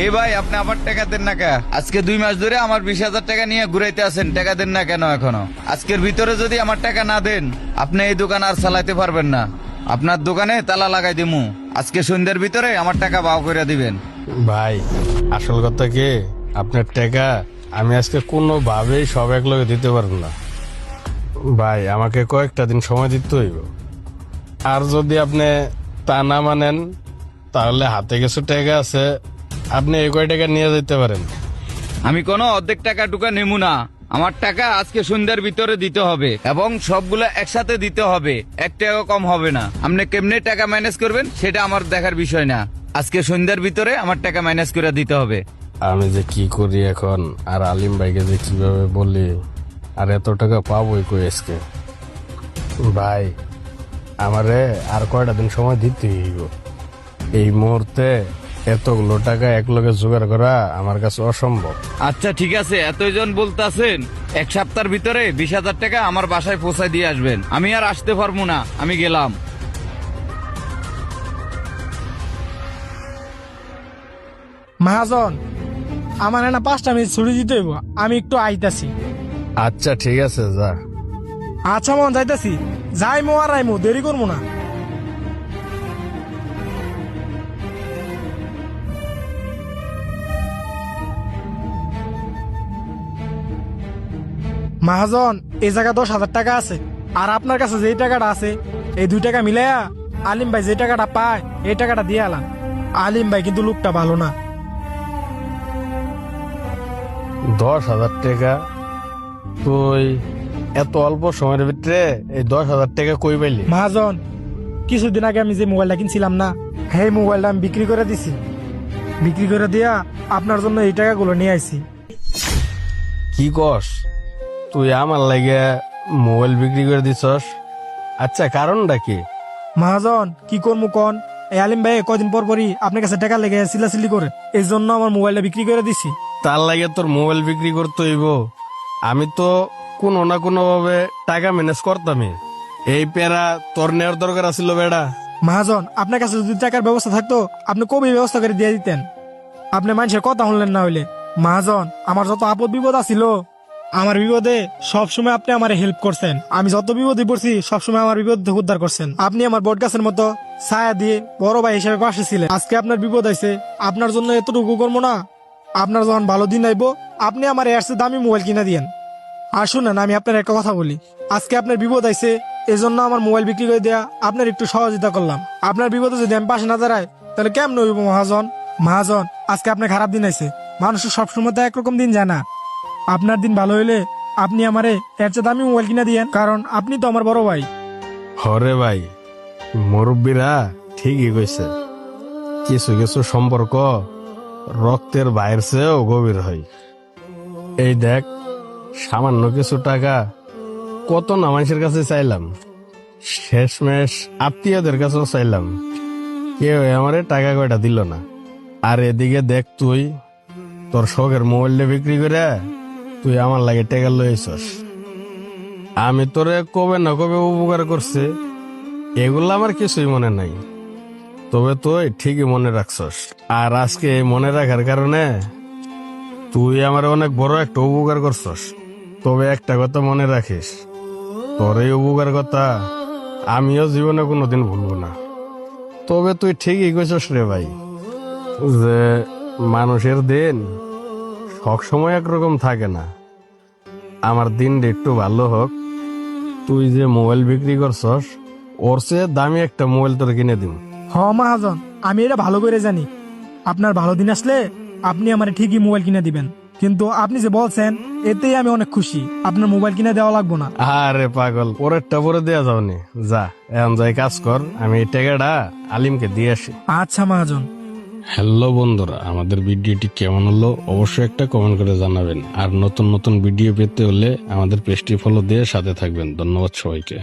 এ ভাই, আপনি আমার টাকা দেন না কে? আজকে 2 মাস ধরে আমার 20,000 টাকা নিয়ে ঘুরাইতে আছেন, টাকা দেন না কেন এখনো? আজকের ভিতরে যদি আমার টাকা না দেন, আপনি এই দোকান আর চালাইতে পারবেন না। আপনার দোকানে তালা লাগাই দিমু। আজকে সন্ধ্যার ভিতরে আমার টাকা বাও করে দিবেন। ভাই, আসল কথা কি, আপনার টাকা আমি আজকে কোনোভাবেই সব এক লগে দিতে পারবো না। ভাই, আমাকে কয়েকটা দিন সময় দিতে হইব। আর যদি আপনি তা না মানেন, তাহলে হাতে কিছু টাকা আছে, আপনি এই কয় টাকা নিয়ে যেতে পারেন। আমি কোনো অর্ধেক টাকা টুকা নেবো না। আমার টাকা আজকে সন্ধ্যার ভিতরে দিতে হবে এবং সবগুলো একসাথে দিতে হবে, 1 টাকাও কম হবে না। আপনি কেমনে টাকা ম্যানেজ করবেন সেটা আমার দেখার বিষয় না। আজকে সন্ধ্যার ভিতরে আমার টাকা ম্যানেজ করে দিতে হবে। আমি যে কি করি এখন, আর আলিম ভাইকে যে কিভাবে বলি, আর এত টাকা পাবোই কই আজকে। ভাই, আমারে আর কয়টা দিন সময় দিতে হইব। এই মুহূর্তে এতগুলো টাকা এক লগে জোগাড় করা আমার কাছে অসম্ভব। আচ্ছা ঠিক আছে, এতজন বলতেছেন, 1 সপ্তাহের ভিতরে 20,000 টাকা আমার বাসায় পৌঁছায় দিয়ে আসবেন। আমি আর আসতে পারবো না, আমি গেলাম। মহাজন, আমার না 5টা মিনিট ছুটি দিতে হইব, আমি একটু আইতাছি। আচ্ছা ঠিক আছে, যা। আচ্ছা মন, যাইতাছি। যাইমু আর আইমু, দেরি করবো না। মহাজন, এই জায়গা 10,000 টাকা আছে, আর আপনার কাছে যেই টাকাটা আছে, এই 2 টাকা মিলাইয়া আলিম ভাই যে টাকাটা পায় এই টাকাটা দিয়ে আলাম। আলিম ভাই কিন্তু লোকটা ভালো না। 10,000 টাকা? তুই এত অল্প সময়ের ভিতরে এই 10,000 টাকা কই পাইলি? মহাজন, কিছুদিন আগে আমি যে মোবাইলটা কিনছিলাম না, সেই মোবাইলটা আমি বিক্রি করে দিছি। বিক্রি করে দিয়া আপনার জন্য এই টাকাগুলো নিয়ে আইছি। কি কস? তুই আমার লাগে মোবাইল বিক্রি করে দিছস? আচ্ছা, কারণটা কি? মহাজন, কি করবো কন, এই আলিম ভাই কদিন পর পরই আপনার কাছে টাকা লেগে চিল্লাচিল্লি করে, এই জন্য আমার মোবাইলটা বিক্রি করে দিছি। তার লাগে তোর মোবাইল বিক্রি করতে হইব? আমি তো কোনো না কোনো ভাবে টাকা ম্যানেজ করতামই। এই পেরা তোর নেওয়ার দরকার আছিল বেড়া। মহাজন, আপনার কাছে যদি টাকার ব্যবস্থা থাকতো আপনি কবি ব্যবস্থা করে দিয়ে দিতেন। আপনি মানুষের কথা শুনলেন না হইলে। মহাজন, আমার যত আপদ বিপদ আছিল, আমার বিপদে সবসময় আপনি আমার হেল্প করছেন। আমি যত বিপদে পড়ছি সবসময় আমার বিপদ থেকে উদ্ধার করছেন। আপনি আমার বট গাছের মতো ছায়া দিয়ে বড় ভাই হিসেবে পাশে ছিলেন। আজকে আপনার বিপদ আইছে, আপনার জন্য এতটুকু করবো না? আপনার যখন ভালো দিন আইবো আপনি আমার এর চেয়ে দামি মোবাইল কিনে দিয়েন। আর শুনেন, আমি আপনার একটা কথা বলি, আজকে আপনার বিপদ আইছে, এই জন্য আমার মোবাইল বিক্রি করে দেয়া আপনার একটু সহযোগিতা করলাম। আপনার বিপদে যদি আমি পাশে না দাঁড়াই তাহলে কেমন হইব মহাজন? মহাজন, আজকে আপনার খারাপ দিন আইছে, মানুষের সবসময় তো একরকম দিন যায় না। আপনার দিন ভালো হইলে আপনি আমারে এর চেয়ে দামি মোবাইল কিনে দিয়েন, কারণ আপনি তো আমার বড় ভাই। হরে ভাই, মুরব্বীরা ঠিকই কইছে, কিছু কিছু সম্পর্ক রক্তের বাইরের চেয়েও গভীর হয়। এই দেখ, সামান্য কিছু টাকা কত না মানুষের কাছে চাইলাম, শেষমেশ আত্মীয়দের কাছেও চাইলাম, কেউ আমারে টাকা কয়টা দিল না। আর এদিকে দেখ, তুই তোর শখের মোবাইলটা বিক্রি করে তুই আমার লাগে টাকা লইছস। আমি তোরে কবে না কবে উপকার করছে, এগুলো আমার কিছুই মনে নাই, তবে তুই ঠিকই মনে রাখছস। আর আজকে এই মনে রাখার কারণে তুই আমার অনেক বড় একটা উপকার করছস। তবে একটা কথা মনে রাখিস, তোর এই উপকার কথা আমিও জীবনে কোনোদিন ভুলবো না। তবে তুই ঠিকই কইছস রে ভাই, যে মানুষের দিন সব সময় একরকম থাকে না। আমার দিনটা একটু ভালো হোক, তুই যে মোবাইল বিক্রি করছস ওর চেয়ে দামি একটা মোবাইল তোর কিনে দিন। হ মহাজন, আমি এটা ভালো করে জানি, আপনার ভালো দিন আসলে আপনি আমার ঠিকই মোবাইল কিনে দিবেন। কিন্তু আপনি যে বলছেন এতেই আমি অনেক খুশি, আপনার মোবাইল কিনে দেওয়া লাগবো না। আরে পাগল, পরেরটা পরে দেওয়া যাওনি, যা এখন যাই কাজ কর, আমি এই টাকাটা আলিমকে দিয়ে আসি। আচ্ছা মহাজন। হ্যালো বন্ধুরা, আমাদের ভিডিওটি কেমন হলো অবশ্যই একটা কমেন্ট করে জানাবেন। আর নতুন নতুন ভিডিও পেতে হলে আমাদের পেজটি ফলো দিয়ে সাথে থাকবেন। ধন্যবাদ সবাইকে।